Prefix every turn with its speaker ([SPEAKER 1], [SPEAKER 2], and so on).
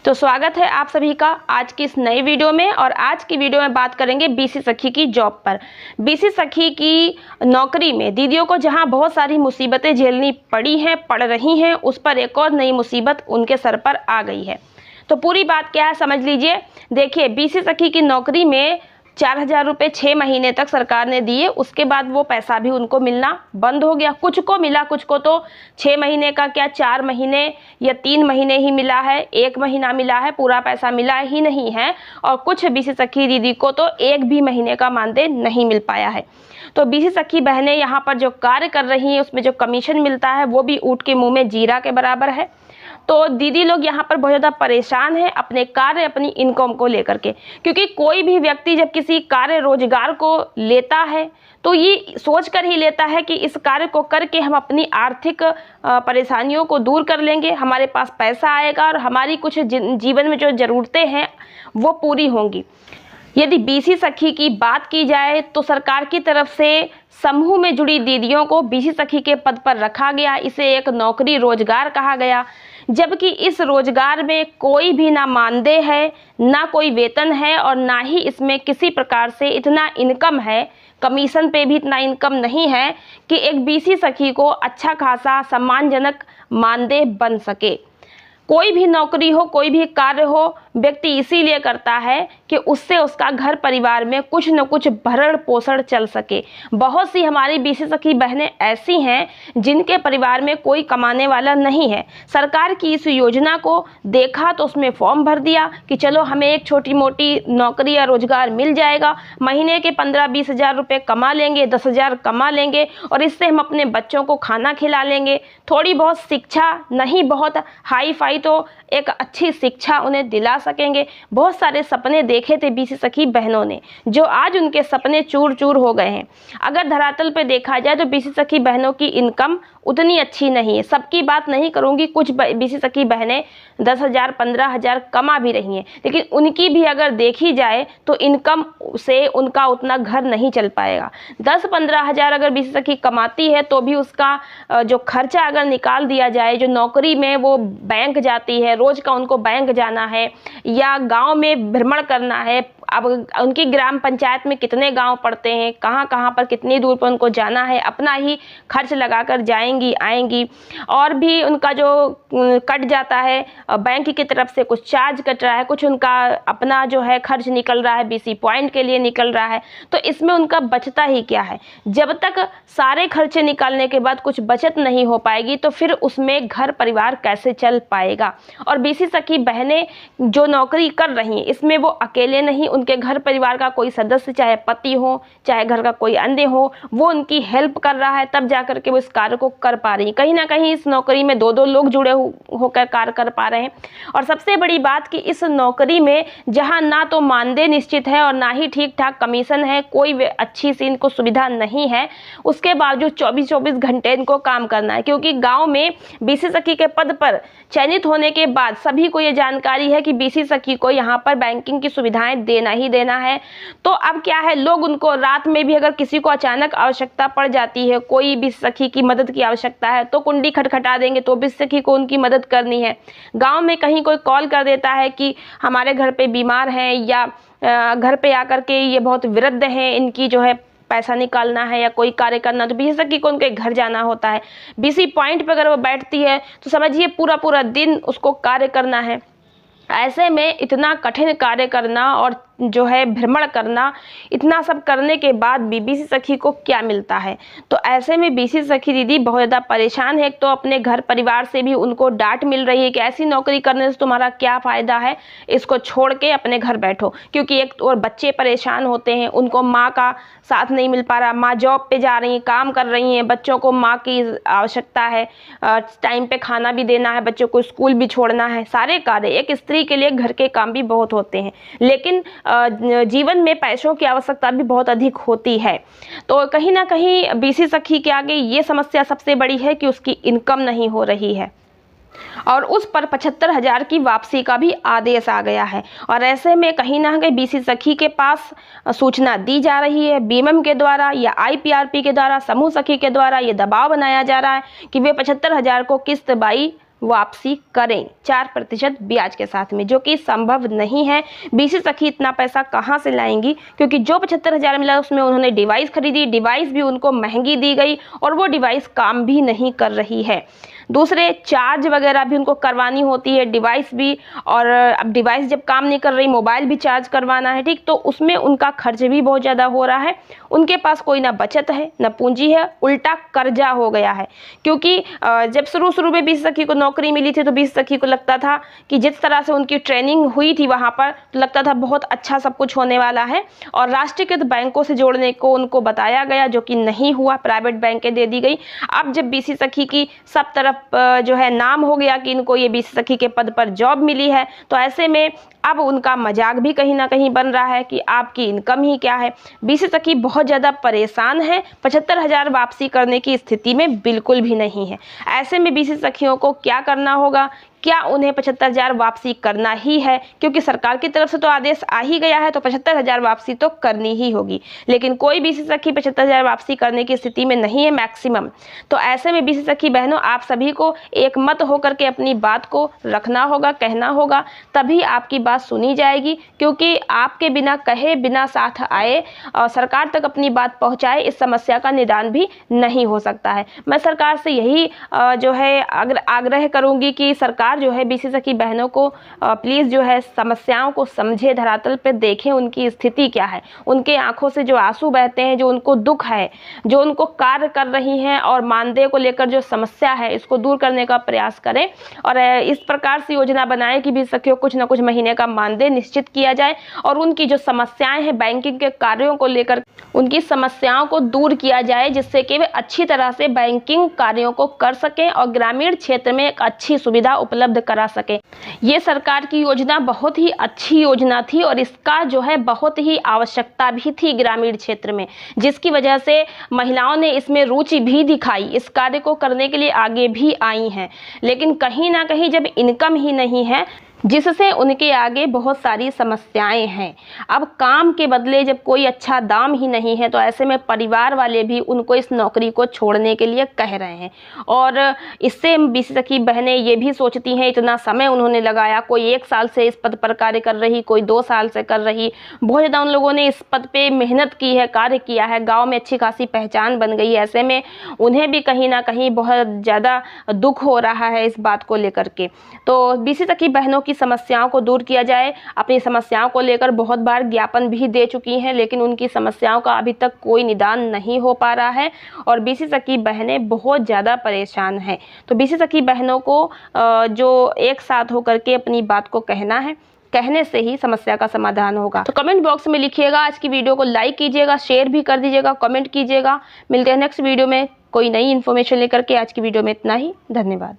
[SPEAKER 1] तो स्वागत है आप सभी का आज की इस नई वीडियो में। और आज की वीडियो में बात करेंगे बीसी सखी की जॉब पर। बीसी सखी की नौकरी में दीदियों को जहां बहुत सारी मुसीबतें झेलनी पड़ रही हैं, उस पर एक और नई मुसीबत उनके सर पर आ गई है। तो पूरी बात क्या है समझ लीजिए। देखिए, बीसी सखी की नौकरी में 4,000 रुपये 6 महीने तक सरकार ने दिए। उसके बाद वो पैसा भी उनको मिलना बंद हो गया। कुछ को मिला, कुछ को तो 6 महीने का क्या 4 महीने या 3 महीने ही मिला है, 1 महीना मिला है, पूरा पैसा मिला ही नहीं है। और कुछ बीसी सखी दीदी को तो 1 भी महीने का मानदेय नहीं मिल पाया है। तो बीसी सखी बहनें यहाँ पर जो कार्य कर रही हैं, उसमें जो कमीशन मिलता है वो भी ऊँट के मुँह में जीरा के बराबर है। तो दीदी लोग यहाँ पर बहुत ज़्यादा परेशान हैं अपने कार्य, अपनी इनकम को लेकर के। क्योंकि कोई भी व्यक्ति जब किसी कार्य रोजगार को लेता है तो ये सोच कर ही लेता है कि इस कार्य को करके हम अपनी आर्थिक परेशानियों को दूर कर लेंगे, हमारे पास पैसा आएगा और हमारी कुछ जीवन में जो ज़रूरतें हैं वो पूरी होंगी। यदि बीसी सखी की बात की जाए तो सरकार की तरफ से समूह में जुड़ी दीदियों को बीसी सखी के पद पर रखा गया। इसे एक नौकरी रोजगार कहा गया, जबकि इस रोजगार में कोई भी ना मानदेय है, ना कोई वेतन है और ना ही इसमें किसी प्रकार से इतना इनकम है, कमीशन पे भी इतना इनकम नहीं है कि एक बीसी सखी को अच्छा खासा सम्मानजनक मानदेय बन सके। कोई भी नौकरी हो, कोई भी कार्य हो, व्यक्ति इसीलिए करता है कि उससे उसका घर परिवार में कुछ न कुछ भरण पोषण चल सके। बहुत सी हमारी बीसी सखी बहनें ऐसी हैं जिनके परिवार में कोई कमाने वाला नहीं है। सरकार की इस योजना को देखा तो उसमें फॉर्म भर दिया कि चलो हमें एक छोटी मोटी नौकरी या रोजगार मिल जाएगा, महीने के 15-20 हज़ार रुपये कमा लेंगे, 10,000 कमा लेंगे और इससे हम अपने बच्चों को खाना खिला लेंगे। थोड़ी बहुत शिक्षा, नहीं बहुत हाई फाई तो एक अच्छी शिक्षा उन्हें दिला सकेंगे। बहुत सारे सपने देखे थे बीसी सखी बहनों ने, जो आज उनके सपने चूर चूर हो गए हैं। अगर धरातल पे देखा जाए तो बीसी सखी बहनों की इनकम उतनी अच्छी नहीं है। सबकी बात नहीं करूंगी, कुछ बीसी सखी बहनें 10,000 15,000 कमा भी रही हैं, लेकिन उनकी भी अगर देखी जाए तो इनकम से उनका उतना घर नहीं चल पाएगा। 10-15 हज़ार अगर बीसी सखी कमाती है तो भी उसका जो खर्चा अगर निकाल दिया जाए, जो नौकरी में वो बैंक जाती है, रोज का उनको बैंक जाना है या गांव में भ्रमण करना है, अब उनकी ग्राम पंचायत में कितने गांव पड़ते हैं, कहां कहां पर कितनी दूर पर उनको जाना है, अपना ही खर्च लगाकर जाएंगी आएंगी। और भी उनका जो कट जाता है बैंक की तरफ से, कुछ चार्ज कट रहा है, कुछ उनका अपना जो है खर्च निकल रहा है, बीसी पॉइंट के लिए निकल रहा है। तो इसमें उनका बचता ही क्या है। जब तक सारे खर्चे निकालने के बाद कुछ बचत नहीं हो पाएगी तो फिर उसमें घर परिवार कैसे चल पाएगा। और बीसी सखी बहनें जो नौकरी कर रही हैं, इसमें वो अकेले नहीं, उनके घर परिवार का कोई सदस्य, चाहे पति हो चाहे घर का कोई अन्य हो, वो उनकी हेल्प कर रहा है, तब जाकर के वो इस कार्य को कर पा रही है। कहीं ना कहीं इस नौकरी में 2-2 लोग जुड़े होकर कार्य कर पा रहे हैं। और सबसे बड़ी बात कि इस नौकरी में जहां ना तो मानदेय निश्चित है और ना ही ठीक ठाक कमीशन है, कोई अच्छी सी इनको सुविधा नहीं है, उसके बावजूद 24-24 घंटे इनको काम करना है। क्योंकि गाँव में बीसी सखी के पद पर चयनित होने के बाद सभी को ये जानकारी है कि बीसी सखी को यहाँ पर बैंकिंग की सुविधाएं देना ही देना है। तो अब क्या है, लोग उनको रात में भी अगर किसी को अचानक आवश्यकता पड़ जाती है, कोई बीसी सखी की मदद की आवश्यकता है, तो कुंडी खटखटा देंगे, तो बीसी सखी को उनकी मदद करनी है। गांव में कहीं कोई कॉल कर देता है कि हमारे घर पे बीमार हैं या घर पे आकर के ये बहुत वृद्ध हैं, इनकी जो है पैसा निकालना है या कोई कार्य करना, तो बीसी सखी को उनके घर जाना होता है। बीसी पॉइंट पर अगर वो बैठती है तो समझिए पूरा पूरा दिन उसको कार्य करना है। ऐसे में इतना कठिन कार्य करना और जो है भ्रमण करना, इतना सब करने के बाद भी बीसी सखी को क्या मिलता है। तो ऐसे में बीसी सखी दीदी बहुत ज़्यादा परेशान है। एक तो अपने घर परिवार से भी उनको डांट मिल रही है कि ऐसी नौकरी करने से तुम्हारा क्या फ़ायदा है, इसको छोड़ के अपने घर बैठो। क्योंकि एक और बच्चे परेशान होते हैं, उनको माँ का साथ नहीं मिल पा रहा, माँ जॉब पे जा रही हैं, काम कर रही हैं, बच्चों को माँ की आवश्यकता है, टाइम पे खाना भी देना है, बच्चों को स्कूल भी छोड़ना है, सारे कार्य एक स्त्री के लिए घर के काम भी बहुत होते हैं। लेकिन जीवन में पैसों की आवश्यकता भी बहुत अधिक होती है। तो कहीं ना कहीं बीसी सखी के आगे ये समस्या सबसे बड़ी है कि उसकी इनकम नहीं हो रही है और उस पर 75,000 की वापसी का भी आदेश आ गया है। और ऐसे में कहीं ना कहीं बीसी सखी के पास सूचना दी जा रही है, बीएमएम के द्वारा या आईपीआरपी के द्वारा, समूह सखी के द्वारा ये दबाव बनाया जा रहा है कि वे 75,000 को किस्त बाई वापसी करें 4% ब्याज के साथ में, जो कि संभव नहीं है। बीसी सखी इतना पैसा कहां से लाएंगी, क्योंकि जो 75,000 मिला उसमें उन्होंने डिवाइस खरीदी, डिवाइस भी उनको महंगी दी गई और वो डिवाइस काम भी नहीं कर रही है। दूसरे चार्ज वगैरह भी उनको करवानी होती है, डिवाइस भी, और अब डिवाइस जब काम नहीं कर रही, मोबाइल भी चार्ज करवाना है, ठीक, तो उसमें उनका खर्च भी बहुत ज़्यादा हो रहा है। उनके पास कोई ना बचत है ना पूंजी है, उल्टा कर्जा हो गया है। क्योंकि जब शुरू में बीसी सखी को नौकरी मिली थी तो बीसी सखी को लगता था कि जिस तरह से उनकी ट्रेनिंग हुई थी वहाँ पर, तो लगता था बहुत अच्छा सब कुछ होने वाला है और राष्ट्रीयकृत बैंकों से जोड़ने को उनको बताया गया, जो कि नहीं हुआ, प्राइवेट बैंकें दे दी गई। अब जब बीसी सखी की सब तरफ जो है नाम हो गया कि इनको ये बीसी सखी के पद पर जॉब मिली है, तो ऐसे में अब उनका मजाक भी कहीं ना कहीं बन रहा है कि आपकी इनकम ही क्या है। बीसी सखी बहुत ज़्यादा परेशान है, 75,000 वापसी करने की स्थिति में बिल्कुल भी नहीं है। ऐसे में बीसी सखियों को क्या करना होगा, क्या उन्हें 75,000 वापसी करना ही है, क्योंकि सरकार की तरफ से तो आदेश आ ही गया है, तो 75,000 वापसी तो करनी ही होगी। लेकिन कोई बीसी सखी 75,000 वापसी करने की स्थिति में नहीं है मैक्सिमम। तो ऐसे में बीसी सखी बहनों, आप सभी को एक मत होकर के अपनी बात को रखना होगा, कहना होगा, तभी आपकी बात सुनी जाएगी। क्योंकि आपके बिना कहे, बिना साथ आए और सरकार तक अपनी बात पहुंचाए, इस समस्या का निदान भी नहीं हो सकता है। मैं सरकार से यही जो है आग्रह करूंगी कि सरकार जो है बीसी सखी बहनों को प्लीज़ जो है समस्याओं को समझे, धरातल पे देखें उनकी स्थिति क्या है, उनके आंखों से जो आंसू बहते हैं, जो उनको दुख है, जो उनको कार्य कर रही हैं और मानदेय को लेकर जो समस्या है, इसको दूर करने का प्रयास करें और इस प्रकार से योजना बनाएं कि बीसी सखियों कुछ न कुछ महीने का मानदेय निश्चित किया जाए और उनकी जो समस्याएं हैं बैंकिंग के कार्यों को लेकर, उनकी समस्याओं को दूर किया जाए, जिससे कि वे अच्छी तरह से बैंकिंग कार्यों को कर सकें और ग्रामीण क्षेत्र में एक अच्छी सुविधा उपलब्ध करा सके। ये सरकार की योजना बहुत ही अच्छी योजना थी और इसका जो है बहुत ही आवश्यकता भी थी ग्रामीण क्षेत्र में, जिसकी वजह से महिलाओं ने इसमें रुचि भी दिखाई, इस कार्य को करने के लिए आगे भी आई हैं। लेकिन कहीं ना कहीं जब इनकम ही नहीं है, जिससे उनके आगे बहुत सारी समस्याएं हैं, अब काम के बदले जब कोई अच्छा दाम ही नहीं है, तो ऐसे में परिवार वाले भी उनको इस नौकरी को छोड़ने के लिए कह रहे हैं। और इससे बीसी सखी बहनें ये भी सोचती हैं, इतना समय उन्होंने लगाया, कोई 1 साल से इस पद पर कार्य कर रही, कोई 2 साल से कर रही, बहुत ज़्यादा उन लोगों ने इस पद पे मेहनत की है, कार्य किया है, गाँव में अच्छी खासी पहचान बन गई। ऐसे में उन्हें भी कहीं ना कहीं बहुत ज़्यादा दुख हो रहा है इस बात को लेकर के। तो बीसी सखी बहनों की समस्याओं को दूर किया जाए। अपनी समस्याओं को लेकर बहुत बार ज्ञापन भी दे चुकी हैं, लेकिन उनकी समस्याओं का अभी तक कोई निदान नहीं हो पा रहा है और बीसी सखी बहनें बहुत ज़्यादा परेशान हैं। तो बीसी सखी बहनों को जो एक साथ होकर के अपनी बात को कहना है, कहने से ही समस्या का समाधान होगा। तो कमेंट बॉक्स में लिखिएगा, आज की वीडियो को लाइक कीजिएगा, शेयर भी कर दीजिएगा, कमेंट कीजिएगा। मिलते हैं नेक्स्ट वीडियो में कोई नई इन्फॉर्मेशन लेकर के। आज की वीडियो में इतना ही, धन्यवाद।